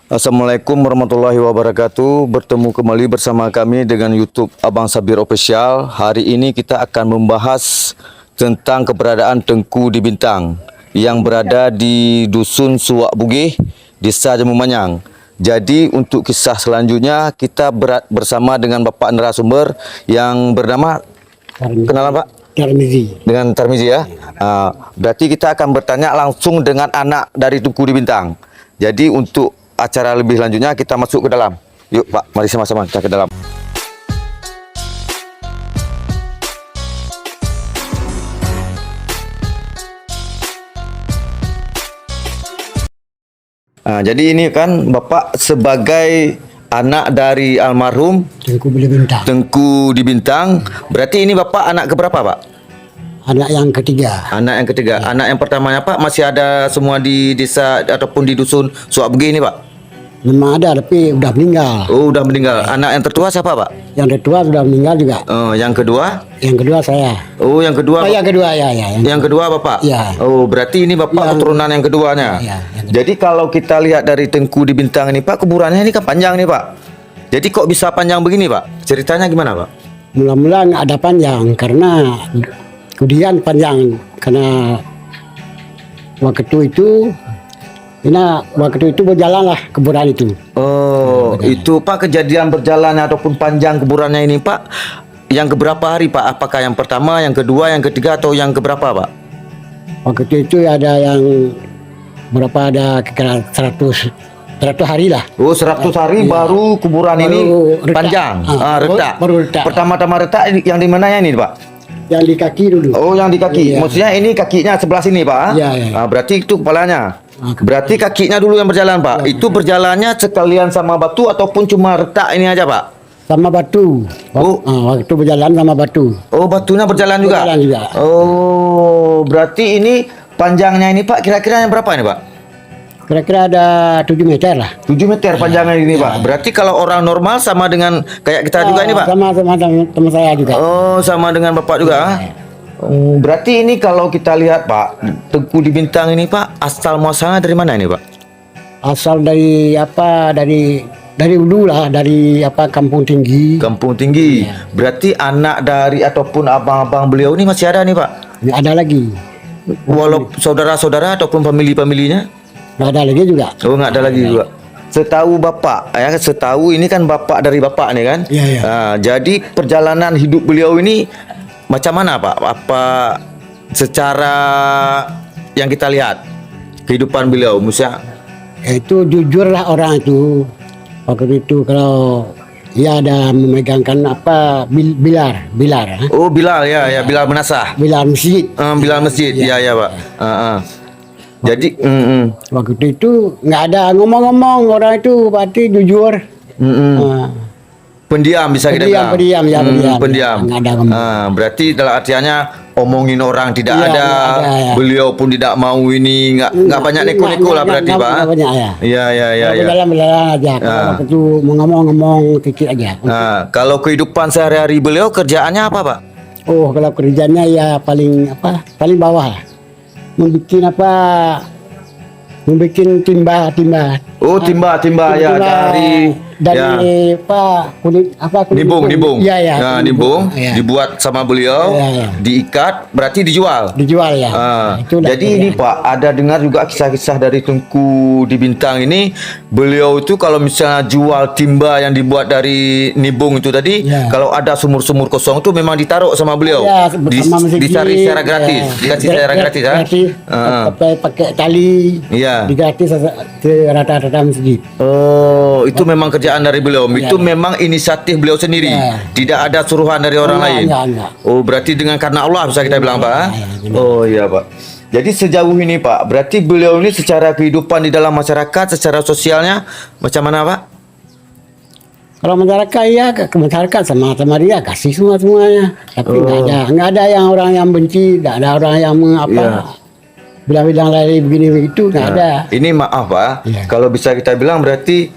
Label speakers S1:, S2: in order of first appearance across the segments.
S1: Assalamualaikum warahmatullahi wabarakatuh. Bertemu kembali bersama kami dengan YouTube Abang Sabir Official. Hari ini kita akan membahas tentang keberadaan Tengku di Bintang yang berada di Dusun Suak Bugih, Desa Jambu Manyang. Jadi untuk kisah selanjutnya kita bersama dengan Bapak narasumber yang bernama kenalan Pak?
S2: Tarmizi.
S1: Dengan Tarmizi ya. Berarti kita akan bertanya langsung dengan anak dari Tengku di Bintang. Jadi untuk acara lebih lanjutnya kita masuk ke dalam. Yuk Pak, mari sama-sama kita ke dalam. Jadi ini kan Bapak sebagai anak dari almarhum
S2: Tengku di Bintang.
S1: Tengku di Bintang. Berarti ini Bapak anak keberapa Pak?
S2: Anak yang ketiga.
S1: Anak yang ketiga. Anak yang pertamanya Pak masih ada semua di desa ataupun di Dusun Suak Bugih ini Pak?
S2: Memang ada tapi udah meninggal.
S1: Oh, udah meninggal. Anak yang tertua siapa Pak?
S2: Yang tertua sudah meninggal juga.
S1: Yang kedua?
S2: Yang kedua saya.
S1: Oh, yang kedua.
S2: Yang kedua ya.
S1: Yang kedua Bapak?
S2: Ya.
S1: Oh, berarti ini Bapak keturunan yang keduanya.
S2: Ya,
S1: Jadi kalau kita lihat dari Tengku di Bintang ini Pak, kuburannya ini kan panjang nih Pak. Jadi kok bisa panjang begini Pak? Ceritanya gimana Pak?
S2: Mula-mula nggak ada panjang karena kemudian panjang karena waktu itu berjalanlah kuburan itu.
S1: Oh, itu Pak kejadian berjalan ataupun panjang kuburannya ini Pak. Yang keberapa hari Pak? Apakah yang pertama, yang kedua, yang ketiga atau yang keberapa Pak?
S2: Waktu itu ada yang berapa ada kira 100 hari lah.
S1: Oh, 100 hari baru kuburan ini
S2: retak.
S1: panjang. Retak.
S2: Baru retak.
S1: Pertama-tama retak yang di mana ini Pak?
S2: Yang di kaki dulu.
S1: Oh, yang di kaki.
S2: Iya.
S1: Maksudnya ini kakinya sebelah sini Pak?
S2: Iya.
S1: Berarti itu kepalanya. Berarti kakinya dulu yang berjalan Pak.
S2: Ya.
S1: Itu berjalannya sekalian sama batu ataupun cuma retak ini aja Pak?
S2: Sama batu.
S1: Oh.
S2: Waktu berjalan sama batu.
S1: Oh, batunya berjalan juga?
S2: Berjalan juga.
S1: Oh, berarti ini panjangnya ini Pak kira-kira yang berapa ini Pak?
S2: Kira-kira ada 7 meter lah.
S1: 7 meter panjangnya ini Pak. Berarti kalau orang normal sama dengan kayak kita juga ini Pak?
S2: Sama teman saya juga.
S1: Oh, sama dengan Bapak juga? Berarti ini kalau kita lihat Pak, Tengku di Bintang ini Pak, asal muasalnya dari mana ini Pak?
S2: Asal dari apa? Dari dulu lah, dari apa? Kampung Tinggi.
S1: Kampung Tinggi. Berarti anak dari ataupun abang-abang beliau ini masih ada nih Pak?
S2: Nggak ada lagi.
S1: Walau saudara-saudara ataupun famili-familinya?
S2: Nggak ada lagi juga.
S1: Oh, nggak ada lagi juga. Setahu Bapak, ya setahu ini kan Bapak dari Bapak nih kan?
S2: Iya.
S1: Jadi perjalanan hidup beliau ini macam mana Pak? Apa secara yang kita lihat kehidupan beliau, misalnya?
S2: Itu jujur lah orang itu. Waktu itu kalau dia ada memegangkan apa bilar.
S1: Oh, Bilal ya, Bilal Menasah.
S2: Bilar masjid.
S1: Bilal masjid, ya Pak. Jadi,
S2: Waktu itu nggak ada ngomong-ngomong orang itu berarti jujur.
S1: pendiam bisa kita bilang.
S2: Pendiam.
S1: Pendiam.
S2: Nggak ada ngomong.
S1: Berarti dalam artiannya omongin orang tidak
S2: Iya,
S1: ada.
S2: nggak ada, ya.
S1: Beliau pun tidak mau ini, nggak banyak neko-neko lah berarti Pak.
S2: Nggak banyak ya.
S1: Iya.
S2: Berjalan aja. Kalau waktu itu mau ngomong sedikit aja.
S1: Kalau kehidupan sehari-hari beliau kerjaannya apa Pak?
S2: Oh, kalau kerjanya ya paling bawah lah. Membikin timba.
S1: Oh, timba ya
S2: dari kulit
S1: nimbung.
S2: Iya.
S1: Nimbung
S2: Ya.
S1: dibuat sama beliau,
S2: Iya.
S1: diikat, berarti dijual.
S2: Dijual ya. Itulah
S1: Jadi ini Pak, ada dengar juga kisah-kisah dari Tengku di Bintang ini. Beliau itu kalau misalnya jual timba yang dibuat dari nibung itu tadi,
S2: Ya.
S1: kalau ada sumur-sumur kosong itu memang ditaruh sama beliau.
S2: Ya, bersama masjid.
S1: Dicari secara gratis, dikasih secara gratis ya.
S2: Pakai tali.
S1: Iya.
S2: Digratis ke rata-rata masjid.
S1: Oh, itu memang kerjaan dari beliau. Itu memang inisiatif beliau sendiri.
S2: Ya.
S1: Tidak ada suruhan dari orang lain.
S2: Enggak.
S1: Oh, berarti dengan karena Allah bisa kita bilang Pak.
S2: Ya,
S1: Oh iya Pak. Jadi sejauh ini Pak, berarti beliau ini secara kehidupan di dalam masyarakat, secara sosialnya macam mana Pak?
S2: Kalau masyarakat ya ke masyarakat sama dia kasih semuanya. Tapi nggak ada yang orang yang benci, nggak ada orang yang bilang-bilang lagi begini begitu, nggak ada.
S1: Ini maaf Pak, kalau bisa kita bilang berarti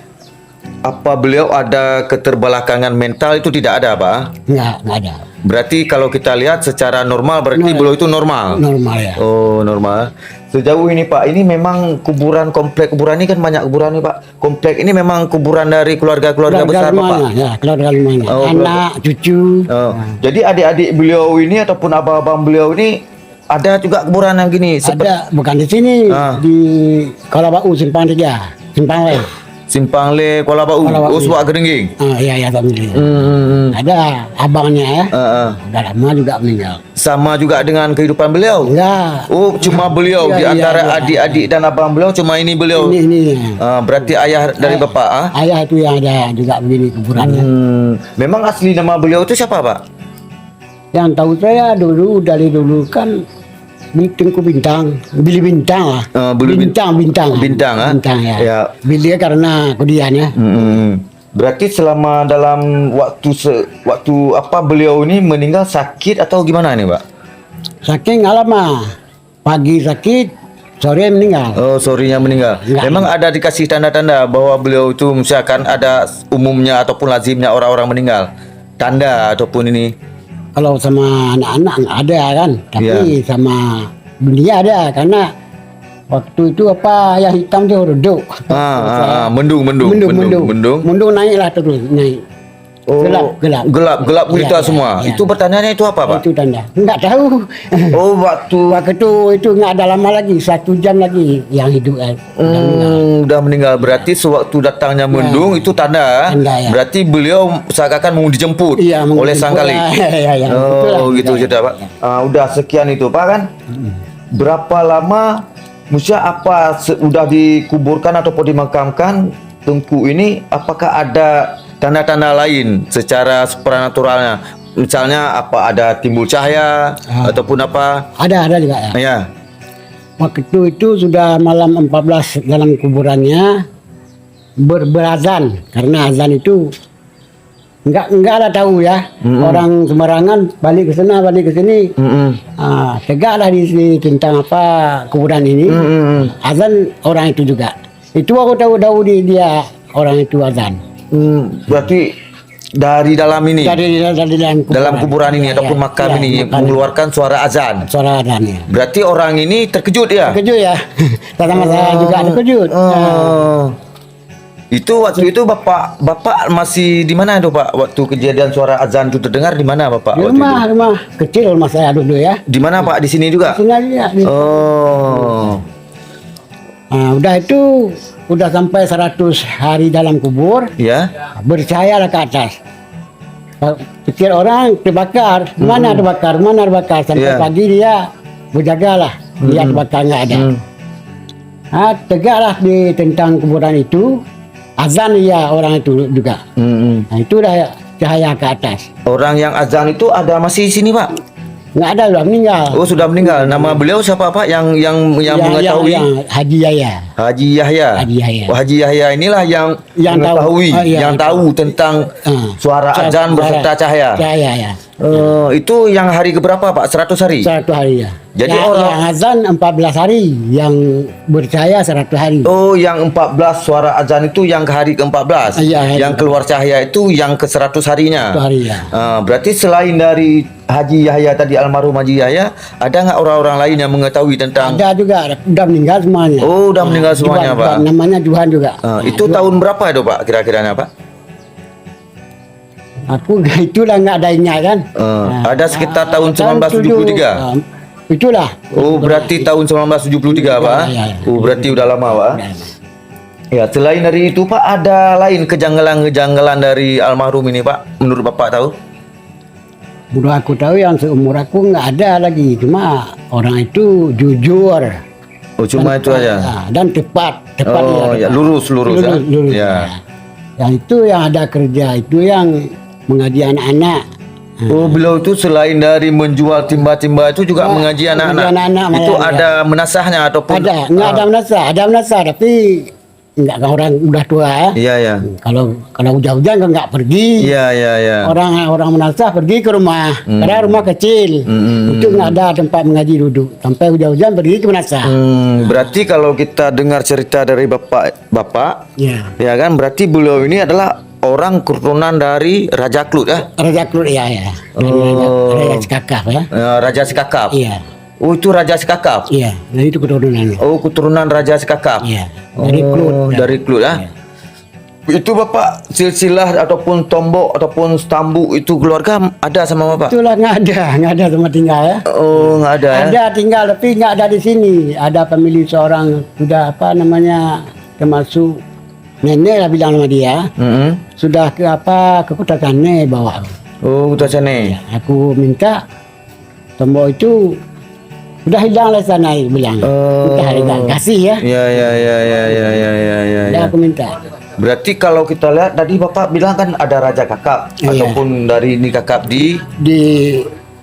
S1: apa beliau ada keterbelakangan mental itu tidak ada Pak?
S2: Nggak ada.
S1: Berarti kalau kita lihat secara normal berarti beliau itu normal.
S2: Normal ya.
S1: Oh, normal. Sejauh ini Pak, ini memang komplek kuburan ini kan banyak kuburan nih Pak. Komplek ini memang kuburan dari keluarga-keluarga besar Bapak.
S2: Ya, keluarga rumahnya.
S1: Oh,
S2: Anak, cucu.
S1: Oh. Jadi adik-adik beliau ini ataupun abang-abang beliau ini ada juga kuburan yang gini.
S2: Ada, bukan di sini, di Kalabau Simpang 3, Simpang lain.
S1: Simpang Le Kuala Bau.
S2: Kuala Bau,
S1: Oh, Subak Geringging.
S2: Iya, tak meninggal. Ada abangnya ya. Udah lama juga meninggal.
S1: Sama juga dengan kehidupan beliau.
S2: Enggak.
S1: Oh, cuma beliau
S2: Iya,
S1: di antara
S2: iya.
S1: adik-adik dan abang beliau cuma ini beliau.
S2: Ini.
S1: Berarti ayah dari bapak.
S2: Ayah itu yang ada juga begini kuburannya.
S1: Memang asli nama beliau itu siapa Pak?
S2: Yang tahu saya dari dulu kan Tengku Bintang, Bili Bintang lah.
S1: Bili
S2: Bintang.
S1: Bintang,
S2: Bintang ya.
S1: Ya.
S2: Bili karena kudiannya.
S1: Berarti selama dalam waktu apa beliau ini meninggal sakit atau gimana nih Pak?
S2: Saking lama, pagi sakit, sore meninggal.
S1: Oh, sorrynya meninggal.
S2: Enggak.
S1: Memang ada dikasih tanda-tanda bahwa beliau itu misalkan ada umumnya ataupun lazimnya orang-orang meninggal. Tanda ataupun ini.
S2: Kalau sama anak-anak nggak ada kan, tapi sama dunia ada karena waktu itu apa yang hitam itu reduk.
S1: Mendung.
S2: Mendung naiklah terus naik.
S1: Oh, gelap gulita
S2: Iya,
S1: semua.
S2: iya.
S1: Itu pertanyaannya itu apa Pak?
S2: Itu tanda. Nggak tahu.
S1: Oh, waktu
S2: itu nggak ada lama lagi, 1 jam lagi yang hidup.
S1: udah meninggal. Berarti sewaktu datangnya mendung itu tanda.
S2: Tanda, ya.
S1: Berarti beliau seakan mau dijemput
S2: Iya, mau
S1: oleh sang
S2: dijemput,
S1: kalik.
S2: ya.
S1: Oh,
S2: Itulah.
S1: gitu sudah Pak. Udah sekian itu Pak kan. Berapa lama maksudnya apa udah dikuburkan ataupun dimakamkan Tengku ini, apakah ada tanda-tanda lain secara supernaturalnya? Misalnya apa ada timbul cahaya ataupun apa?
S2: Ada juga ya.
S1: Ya.
S2: Waktu itu sudah malam 14 dalam kuburannya berazan karena azan itu enggak ada tahu ya. Orang sembarangan balik ke sana balik ke sini. Tegaklah di sini tentang apa kuburan ini. Azan orang itu juga. Itu aku tahu dia orang itu azan.
S1: Berarti dari dalam ini,
S2: Dari
S1: dalam kuburan ini
S2: Ya,
S1: ataupun
S2: ya,
S1: makam
S2: ya,
S1: ini
S2: makam
S1: mengeluarkan suara azan.
S2: suara azan ya.
S1: Berarti orang ini terkejut ya?
S2: Terkejut ya. Sama saya juga terkejut.
S1: Itu waktu itu bapak masih di mana itu Pak? Waktu kejadian suara azan itu terdengar di mana Bapak?
S2: Di
S1: waktu itu?
S2: rumah kecil rumah saya dulu ya.
S1: Di mana Pak? Di sini juga?
S2: Sini aja.
S1: Oh.
S2: Udah itu udah sampai 100 hari dalam kubur,
S1: Ya.
S2: bercahayalah ke atas. Pikir orang terbakar, mana terbakar sampai
S1: Yeah.
S2: pagi dia berjagalah, dia terbakar nggak ada. Tegaklah di tentang kuburan itu, azan ya orang itu juga. Nah, itu dah cahaya ke atas.
S1: Orang yang azan itu ada masih di sini Pak?
S2: Nggak ada, udah meninggal.
S1: Oh, sudah meninggal. Nama beliau siapa Pak yang mengetahui?
S2: Yang Haji Yahya.
S1: Haji Yahya.
S2: Haji Yahya.
S1: Oh, Haji Yahya inilah yang
S2: Yang tahu.
S1: mengetahui,
S2: Iya,
S1: yang
S2: itu.
S1: tahu tentang suara azan beserta cahaya.
S2: Cahaya ya.
S1: Itu yang hari keberapa Pak? 100 hari?
S2: 100 hari ya.
S1: Jadi
S2: yang azan 14 hari, yang bercahaya 100 hari.
S1: Oh, yang 14 suara azan itu yang ke hari ke-14.
S2: Iya,
S1: Yang keluar cahaya itu yang ke 100 harinya.
S2: 100 hari ya.
S1: Berarti selain dari Haji Yahya tadi, almarhum Haji Yahya, ada nggak orang-orang lain yang mengetahui tentang?
S2: Ada juga, udah meninggal semuanya.
S1: Oh, udah meninggal semuanya, Pak.
S2: Namanya Juhan juga.
S1: Itu tahun berapa itu Pak? Kira-kiranya Pak?
S2: Aku itulah nggak ada ingat kan.
S1: Ada sekitar tahun 1973.
S2: Itulah.
S1: Oh, berarti tahun 1973 Pak?
S2: Ya.
S1: Oh, berarti udah lama Pak? Ya, selain dari itu Pak, ada lain kejanggalan-kejanggalan dari almarhum ini Pak? Menurut Bapak tahu?
S2: Menurut aku tahu yang seumur aku nggak ada lagi. Cuma orang itu jujur.
S1: Oh, cuma itu aja?
S2: Dan tepat.
S1: Oh, ya, lurus ya? Ya.
S2: Yang itu yang ada kerja, itu yang mengaji anak-anak.
S1: Oh, beliau itu selain dari menjual timba-timba itu juga mengaji anak-anak. Itu ada menasahnya ataupun?
S2: Ada, nggak ada menasah, tapi nggak orang udah tua ya.
S1: Iya, ya.
S2: Kalau hujan-hujan kan nggak pergi.
S1: Iya.
S2: Orang menasah pergi ke rumah, karena rumah kecil. Itu nggak ada tempat mengaji duduk. Sampai hujan-hujan pergi ke menasah.
S1: Berarti kalau kita dengar cerita dari bapak,
S2: Ya.
S1: ya kan, berarti beliau ini adalah orang keturunan dari Raja Klut ya?
S2: Raja Klut ya.
S1: Oh.
S2: Raja Sekakap ya.
S1: Raja Sekakap.
S2: Iya.
S1: Oh, itu Raja Sekakap.
S2: Iya, nah itu keturunannya.
S1: Oh, keturunan Raja Sekakap.
S2: Iya. Dari
S1: Oh,
S2: Klut.
S1: dari Klut ya.
S2: Iya.
S1: Itu Bapak silsilah ataupun tombok ataupun stambu itu keluarga ada sama Bapak?
S2: Itulah nggak ada tempat tinggal ya.
S1: Oh, nggak ada ya?
S2: Ada tinggal tapi nggak ada di sini. Ada pemilik seorang sudah apa namanya termasuk nenek lah bilang sama dia.
S1: Mm-mm.
S2: Sudah ke apa ke kota Cane bawa.
S1: Oh, udah sana.
S2: Aku minta tombol itu udah hilang lah sana bilang. Udah hilang kasih ya.
S1: Ya.
S2: Udah aku minta.
S1: Berarti kalau kita lihat tadi Bapak bilang kan ada Raja Kakap
S2: Iya.
S1: ataupun dari ini Kakap di
S2: Di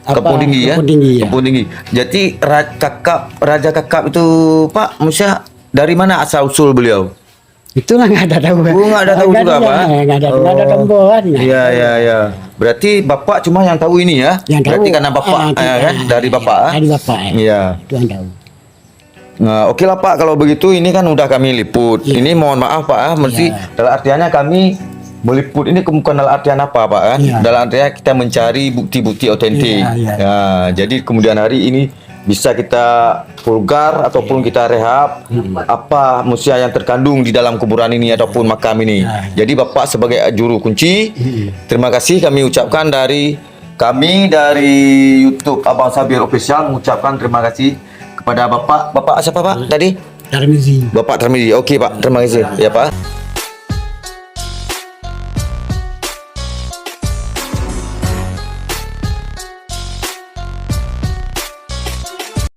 S2: apa,
S1: Kepung Tinggi ya.
S2: Kepung Tinggi ya.
S1: Kepung Tinggi. Jadi Raja Kakap itu Pak Musa dari mana asal usul beliau?
S2: Itulah nggak ada tahu.
S1: Oh, nggak ada tahu juga Pak.
S2: Nggak ada tombol kan.
S1: Iya. Berarti Bapak cuma yang tahu ini ya?
S2: Yang tahu.
S1: Berarti karena Bapak kan dari Bapak.
S2: Dari Bapak.
S1: Iya.
S2: Itu yang tahu.
S1: Nah, oke lah Pak, kalau begitu ini kan udah kami liput.
S2: Iya.
S1: Ini mohon maaf Pak, mesti dalam artiannya kami meliput ini bukan dalam artian apa Pak kan?
S2: Iya.
S1: Dalam artian kita mencari bukti-bukti otentik.
S2: Iya.
S1: Ya, jadi kemudian hari ini bisa kita vulgar ataupun kita rehab apa musia yang terkandung di dalam kuburan ini ataupun makam ini. Jadi Bapak sebagai juru kunci, terima kasih kami ucapkan dari YouTube Abang Sabir Official mengucapkan terima kasih kepada Bapak siapa Pak tadi?
S2: Tarmizi.
S1: Bapak Tarmizi. Oke Pak, terima kasih ya Pak.